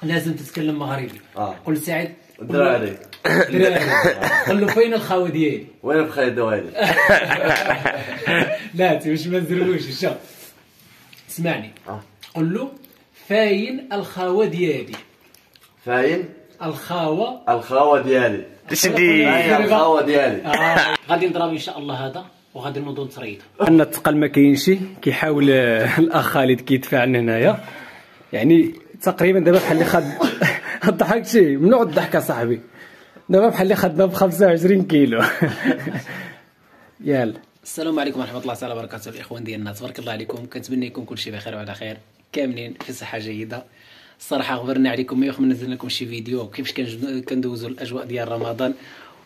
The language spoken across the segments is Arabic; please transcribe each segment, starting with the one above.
لازم تتكلم مغربي. قول لسعيد دراري قول له فين الخاوه ديالي؟ وين بخير دوالي؟ لا انت مش مزروش. شوف اسمعني، قول له فاين الخاوه ديالي؟ فاين الخاوه ديالي. تشدي الخاوه ديالي. غادي نضرب ان شاء الله هذا وغادي نوضو نتريض. ان الثقل ما كاينش، كيحاول الاخ خالد كيدفع لنا هنايا، يعني تقريبا دابا بحال اللي خد الضحك شي ممنوع الضحك صاحبي، دابا بحال اللي خدنا ب 25 كيلو. يلا السلام عليكم ورحمه الله تعالى وبركاته الاخوان ديالنا، تبارك الله عليكم، كنتمنى يكون كلشي بخير وعلى خير، كاملين في صحه جيده. الصراحه غبرنا عليكم، ما يخم نزلنا لكم شي فيديو كيفاش كندوزوا الاجواء ديال رمضان.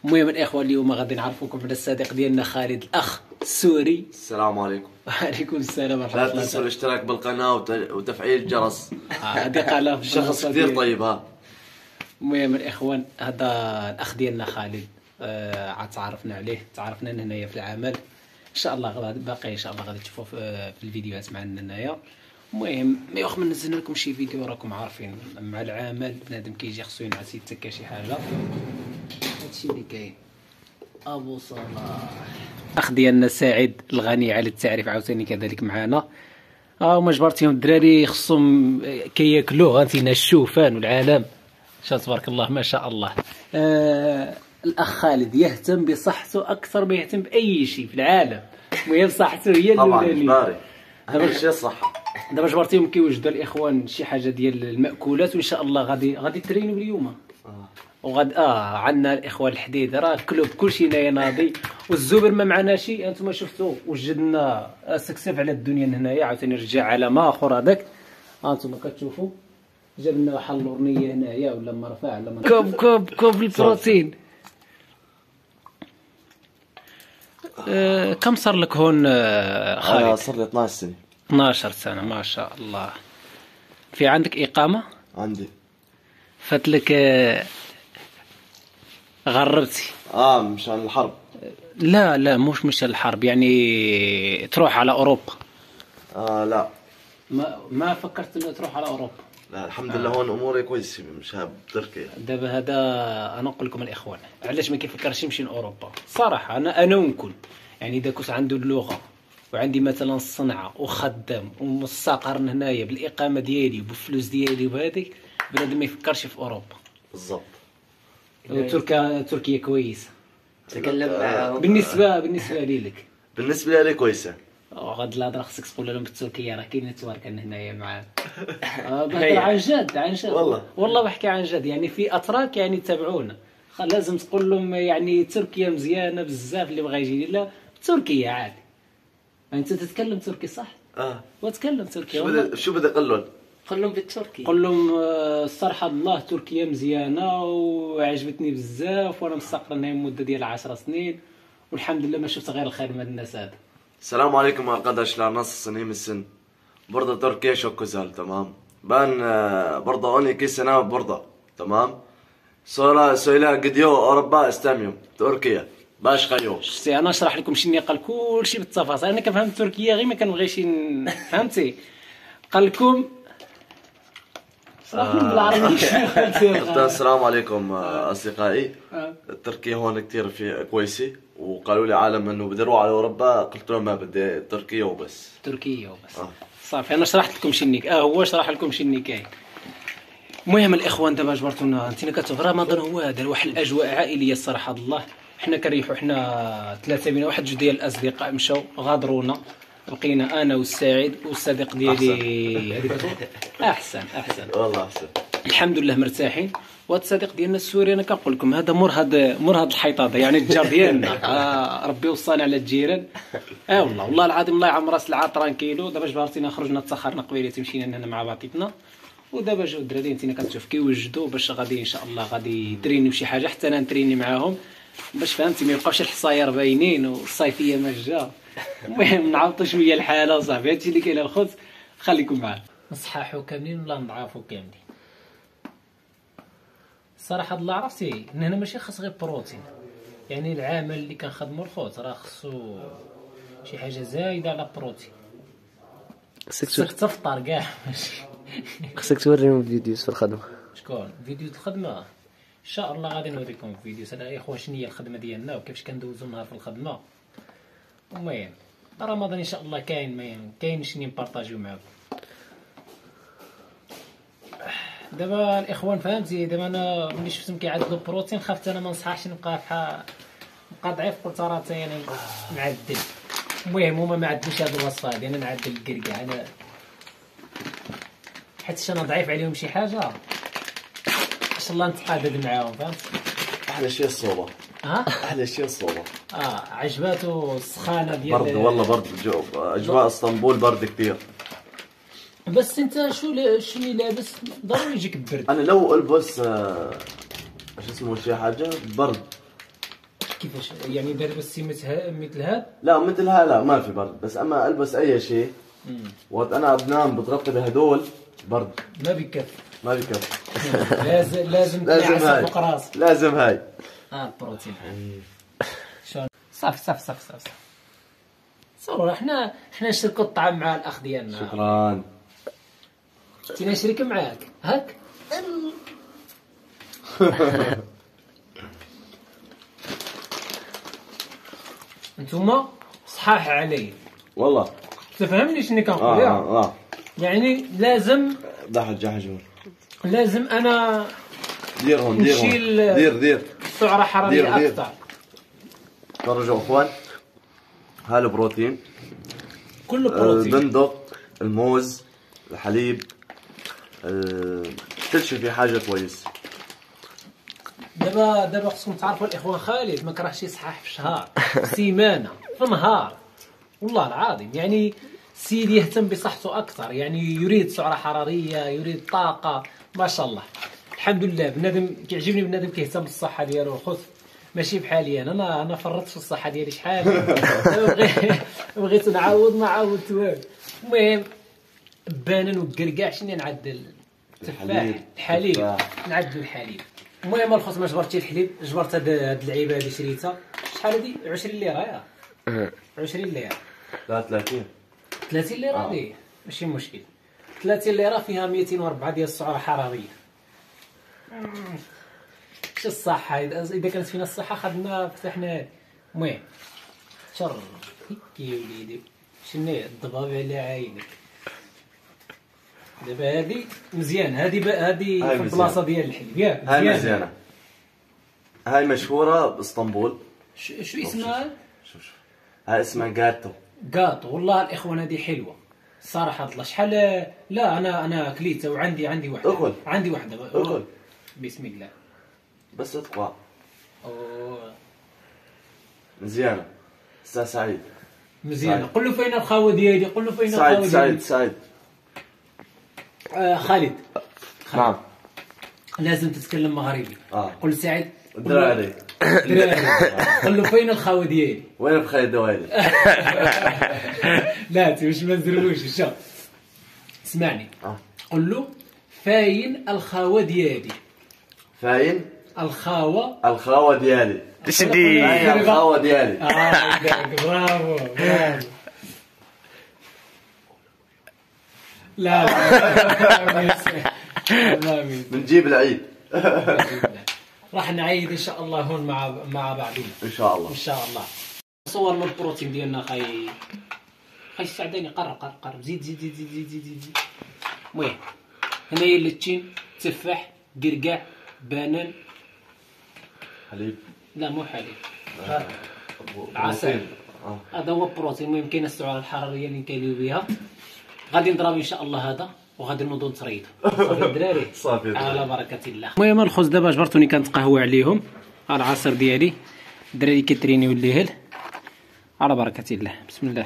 المهم الاخوه اليوم غادي نعرفوكم على الصديق ديالنا خالد الاخ السوري. السلام عليكم. وعليكم السلام ورحمه الله. لا تنسوا الاشتراك بالقناه وتفعيل الجرس. هذه قناه شخص كثير طيب. ها المهم الاخوان، هذا الاخ ديالنا خالد، عاد تعرفنا عليه، تعرفنا هنايا في العمل، ان شاء الله باقي ان شاء الله غادي تشوفوه في الفيديوهات معنا هنايا. المهم ما يخم نزلنا لكم شي فيديو، راكم عارفين مع العمل بنادم كيجي خصو ينعس يتكا شي حاجه، هادشي اللي كاين. ابو صلاح اخ ديالنا سعيد الغني على التعريف عاوتاني كذلك معنا. هما جبرتيهم الدراري خصهم كياكلوه، هانتينا الشوفان والعالم شاء تبارك الله ما شاء الله. الاخ خالد يهتم بصحته اكثر ما يهتم باي شيء في العالم، المهم صحته هي الاولانيه. طبعا اهم شيء الصحه. دابا جبرتيهم كيوجدوا الاخوان شي حاجه ديال الماكولات، وان شاء الله غادي ترينوا اليوم. وغاد عندنا الاخوان الحديد راه كلوب كلشي هنايا ناضي، والزبر ما معناش. انتم شفتوا وجدنا سكسف على الدنيا هنايا، عاوتاني رجع على ما اخر هذاك، انتم كتشوفوا جاب لنا واحد اللورنيه هنايا ولا مرفع ولا كوب البروتين. كم صار لك هون خالد؟ صار لي 12 سنه. 12 سنه ما شاء الله. في عندك اقامه؟ عندي. فاتلك غربتي؟ مشان الحرب. لا مش مشان الحرب، يعني تروح على اوروبا. لا ما فكرت انه تروح على اوروبا؟ لا الحمد لله هون اموري كويسه مش بتركيا. دابا هذا انا نقول لكم الاخوان علاش ما كيفكرش يمشي لاوروبا. صراحه انا ممكن، يعني اذا كنت عنده اللغه وعندي مثلا الصنعه وخدام ومستقر هنايا بالاقامه ديالي وبالفلوس ديالي وبهذيك، بنادم ما يفكرش في اوروبا. بالضبط. تركيا كويسه. تكلم معاهم. بالنسبه لي لك. بالنسبه لي كويسه. غاد الهضره خصك تقول لهم بالتركيه، راه كاين نتورك هنايا معاك. بهضر عن جد والله بحكي عن جد، يعني في اتراك يعني يتابعونا، لازم تقول لهم يعني تركيا مزيانه بزاف، اللي بغى يجي لا تركيا عادي. انت تتكلم تركي صح؟ وتكلم تركي. شو بدي اقول لهم؟ قول لهم بالتركي. قول لهم الصراحه الله تركيا مزيانه وعجبتني بزاف، وانا مستقر هنا مده ديال 10 سنين والحمد لله ما شفت غير الخير من الناس هذا. السلام عليكم arkadaşlar, nasılsın, iyi misin? Burada Türkiye çok güzel, tamam. Ben burada 12 sene burada, tamam. Sonra söyle gidiyor Avrupa istemiyorum. Türkiye. başka yok. شتي انا نشرح لكم شنو قال كلشي بالتفاصيل، انا كنفهم التركيه غير ما كنبغيش فهمتي. قال لكم بالعربي. السلام عليكم اصدقائي. تركيا هون كثير في كويسه، وقالوا لي عالم انه بدي اروح على اوروبا، قلت لهم ما بدي تركيا وبس. تركيا وبس. صافي انا شرحت لكم شنو هو شرح لكم شنو كاين. المهم الاخوان دابا جبرتونا انتينا كتشوف رمضان هو هذا واحد الاجواء عائليه الصراحه الله. حنا كنريحوا، حنا 3 بينا واحد 2 ديال الاصدقاء مشاو غادرونا، بقينا انا والسعيد والصديق ديالي هذيك احسن والله احسن الحمد لله مرتاحين. وهذا الصديق ديالنا السوري انا كنقول لكم هذا مر هاد الحيطه يعني الجار ديالنا. ربي وصانا على الجيران. والله العظيم الله يعمر راس العار ترانكيلو. دابا جبرتينا خرجنا تسخرنا قبيله مشينا هنا مع بعضياتنا، ودابا جاو الدراري انتينا كتشوف كيوجدوا باش غادي ان شاء الله غادي يترينيو شي حاجه، حتى انا نتريني معاهم باش فهمتي ما يبقاوش الحصاير باينين والصيفيه ما جا. المهم نعاودوا شويه الحاله صاحبي، هادشي اللي كاين الخبز. خليكم معانا نصحاحوا كاملين ولا نضعفوا كاملين. الصراحه الله عرفتي ان هنا ماشي خاص غير بروتين، يعني العامل اللي كنخدموا الخوت راه خصو شي حاجه زايده على بروتين. خصك تفطر كاع ماشي. خصك توريهم فيديوز في الخدمه. شكون فيديو الخدمه ان شاء الله غادي نوريكم فيديو هذا يا اخوان شنو هي الخدمه ديالنا وكيفاش كندوزو النهار في الخدمه. المهم رمضان ان شاء الله كاين شنو نبارطاجيو معاكم. دابا الاخوان فهمتي دابا انا ملي شفتهم كيعدلوا البروتين خفت انا ما نصحاش نبقى ضعيف قلت راه انا نعدل. المهم هما ما عدلوش هاد الوصفه هادي انا نعدل الكركاع انا حيت انا ضعيف عليهم شي حاجه ان شاء الله نتقادد معاهم فهمت. احلى شيء الصوبه. ها احلى شيء الصوبه. عجباتو السخانه ديال برد والله برد الجو اجواء اسطنبول برد كثير. بس انت شنو لابس ضروري يجيك البرد. انا لو البس اش اسمه شي حاجه برد. كيفاش يعني لابس مثل هاد؟ لا مثلها لا ما في برد بس اما البس اي شيء وقت انا بنام بتغطي بهدول برد ما بيكفي ما بكفي. لازم هاي فوق راسك. لازم هاي البروتين شلون صافي صور حنا نشركوا الطعام مع الاخ ديالنا. شكرا. تينا نشرك معاك هاك. نتوما صحاح علي والله تفهمني شنو كنقول يعني لازم انا ديرهم نشيل دير سعره حراريه اكثر. فرجوا اخوان ها البروتين كله بروتين البندق الموز الحليب كل شيء في حاجه كويس. دابا خصكم تعرفوا الاخوان خالد ما كرهش يصحح في شهر سيمانه في نهار والله العظيم. يعني السيد يهتم بصحته اكثر يعني يريد سعره حراريه يريد طاقه ما شاء الله. الحمد لله بنادم كيعجبني بنادم كيهتم بالصحه ديالو الخص ماشي بحالي انا فرطت في الصحه ديالي شحال بغيت نعاود ما عاودت والو. المهم بانن وكركاع شنو نعدل تفاح الحليب نعدل الحليب. المهم الخص ما جبرتش الحليب جبرت هاد اللعيبه هادي شريتها شحال هادي 20 ليره يا 20 ليره لا 30 ليره هادي ماشي مشكل. 30 ليره فيها 204 ديال السعره الحراريه. شو الصحه اذا كانت فينا الصحه خدنا فتحنا. المهم شر يا وليدي شنو الضباب على عينك. دابا هادي مزيان هادي في البلاصه ديال الحليب ياك هاي مزيانه. هاي مشهوره باسطنبول. شو اسمها؟ شوف هاي اسمها جاتو. والله الاخوان هذه حلوه صراحه الله شحال. لا انا كليتها وعندي واحده. أخذ. عندي واحده أخذ. بسم الله بس اتقوا أوه. مزيانه. استاذ سعيد مزيانه. قل له فين الخاوه ديالي قل له فين الخاوه ديالي. سعيد خالد نعم لازم تتكلم مغربي. قل سعيد الدراري قل له فين الخاوه ديالي. وين بخاي الدوالي. لا انت واش ما نزروش شوف اسمعني. قل له فاين الخاوه ديالي. فاين الخاوه ديالي. شدي فاين الخاوه ديالي. برافو لا بنجيب العيد. راح نعيد ان شاء الله هون مع بعضنا ان شاء الله صورنا البروتين ديالنا خاي السعداني قرب زيد. المهم هنايا اللتين تفاح كركاع بانان حليب. لا مو حليب عسل. هذا هو البروتين. المهم كاينه السعره الحراريه اللي نكاليو بها. غادي نضرب ان شاء الله هذا وغادي نوضو نتريض. صافي الدراري صافي على بركه الله. المهم الخوز دابا جبرتوني كنتقهوى عليهم. ها العصير ديالي الدراري كيترينيو الليل على بركه الله. بسم الله.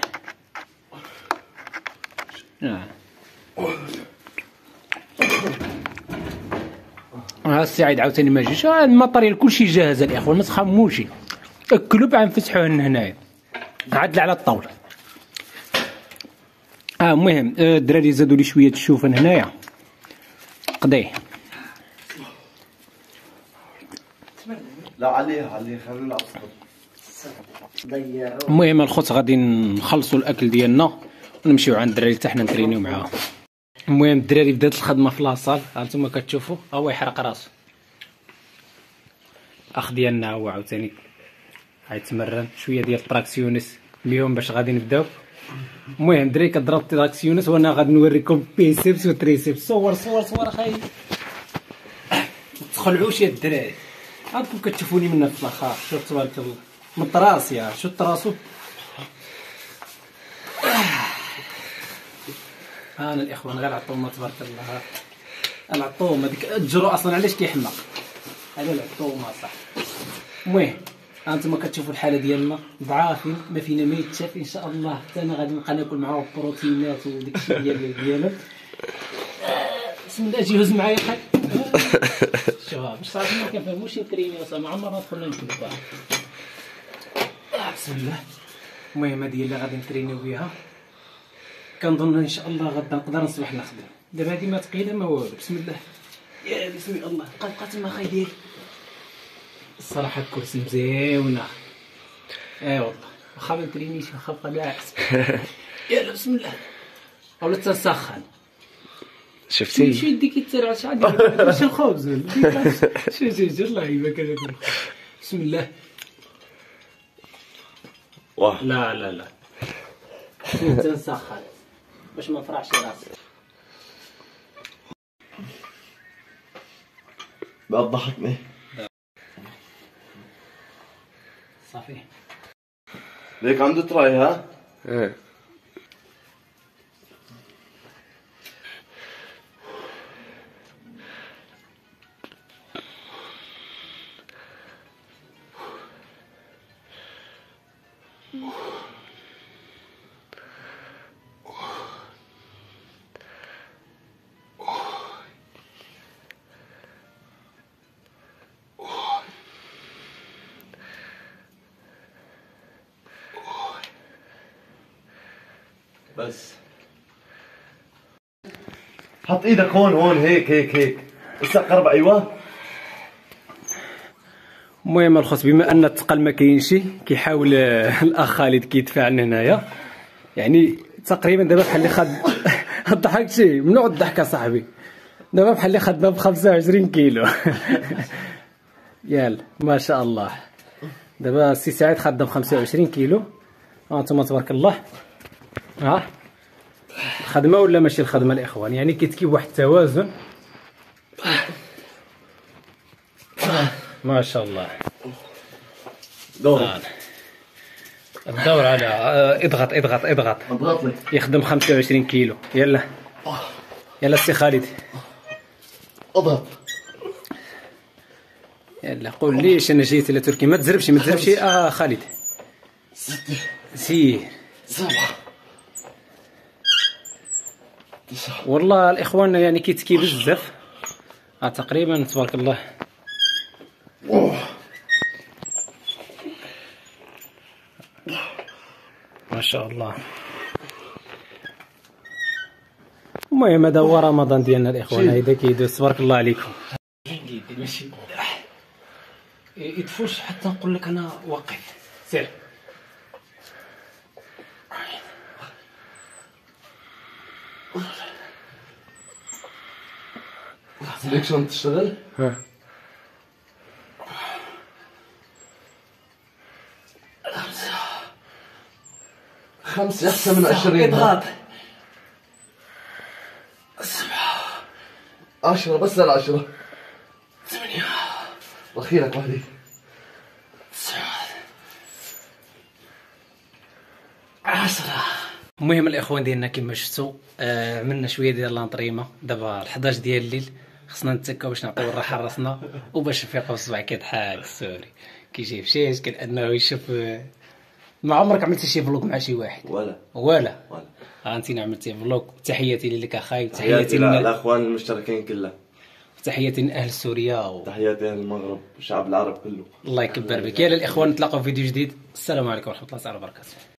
ها السعيد عاوتاني ما جيش. الماتريال كلشي جاهز الاخوان ما تخموش. اكلوا بعد نفتحوه هنايا عدل على الطاوله. المهم الدراري زادوا لي شويه الشوفان هنايا قضيه. لا عليه خلينا نلعب. المهم الخوت غادي نخلصوا الاكل ديالنا ونمشيو عند الدراري حتى حنا نترينيو معاهم. المهم الدراري بدات الخدمه في لاصال، هانتوما كتشوفوا ها هو يحرق راسو. اخ ديالنا هو عاوتاني غيتمرن شويه ديال التراكسيونس اليوم باش غادي نبداو. المهم الدراري كضرب التراكسيونس وانا غادي نوريكم بيسيبس وتريسيبس. صور صور صور اخاي، تخلعوش يا الدراري. هانتوما كتشوفوني من في الاخر، شوف تبارك الله من طراسي، شوف طراسو. انا الاخوان غير عطوما تبارك الله، العطوما ديك الجرو اصلا علاش كيحمق هذا العطوما صح. المهم هانتوما كتشوفوا الحاله ديالنا ضعافين ما فينا ما يتشاف ان شاء الله. حتى انا غادي نبقى ناكل معاه بروتينات وديك الشيء ديالو. بسم الله جي هز معايا خاي. شباب باش صافي ما كنفهموش يتريني اصلا، ما عمرنا دخلنا نكذبوا. بسم الله. المهم هذه هي اللي غادي نترينيو بها، كنظن ان شاء الله غدا نقدر نصبح نخدم. دابا هذه ما ثقيله ما والو. بسم الله يا بسم الله. بقى تما خاي ديالي الصراحه الكرسي مزيونه. اي والله واخا ما نترينيش واخا بقى ناعس. يلا بسم الله. ولا تسخن شفتي شو يديك يتسرع شحال ديال شي خبز شي الله يبارك لك. بسم الله. واه لا لا لا تنسخن باش ما نفرحش راسي. بعد ضحكني صافي ليك عنده تراي ها. ايه بس حط ايدك هون هيك هيك هيك. اسا قرب. ايوه. المهم الخص بما ان الثقل ما كاينش كيحاول الاخ خالد كيدفع لنا هنايا، يعني تقريبا دابا بحال اللي خد الضحك شي ممنوع الضحك صاحبي. دابا بحال اللي خدنا ب 25 كيلو. يلا ما شاء الله. دابا السي سعيد خدنا ب 25 كيلو. ها انتم تبارك الله. ها الخدمه ولا ماشي الخدمه الاخوان، يعني كيتكيب واحد التوازن ما شاء الله. دور. الدور على اضغط اضغط اضغط. اضغط لي. يخدم 25 كيلو. يلا يلا السي خالد اضغط. يلا قول ليش انا جيت الى تركيا. ما تزربش ما تزربش خالد. 6 سير 7 9. والله الاخوان يعني كيتكي بزاف. تقريبا تبارك الله. ما شاء الله. المهم هذا هو رمضان ديالنا الاخوان. هيدا كيدوز تبارك الله عليكم. ماشي يدفوش حتى نقول لك انا واقف. سير ليك شلون تشتغل؟ ها 5 احسن من 20. اضغط 10 بس ل 10. 8 واخيرك وحدي. 10. المهم الاخوان ديالنا كما شفتوا عملنا شويه ديال لانطريمه. دابا 11 ديال الليل خصنا نتكاو باش نعطيو الراحه لراسنا وباش نفيقوا الصباح كيضحك السوري كيجي في شي اشكال انه يشوف. ما عمرك عملتي شي فلوق مع شي واحد ولا انت عملتي فلوق. تحياتي لك اخاي. تحياتي للاخوان المشتركين كلها. تحياتي لاهل سوريا تحياتي اهل المغرب والشعب العربي كله. الله يكبر بك. يا الاخوان نتلاقاو في فيديو جديد. السلام عليكم ورحمه الله تعالى وبركاته.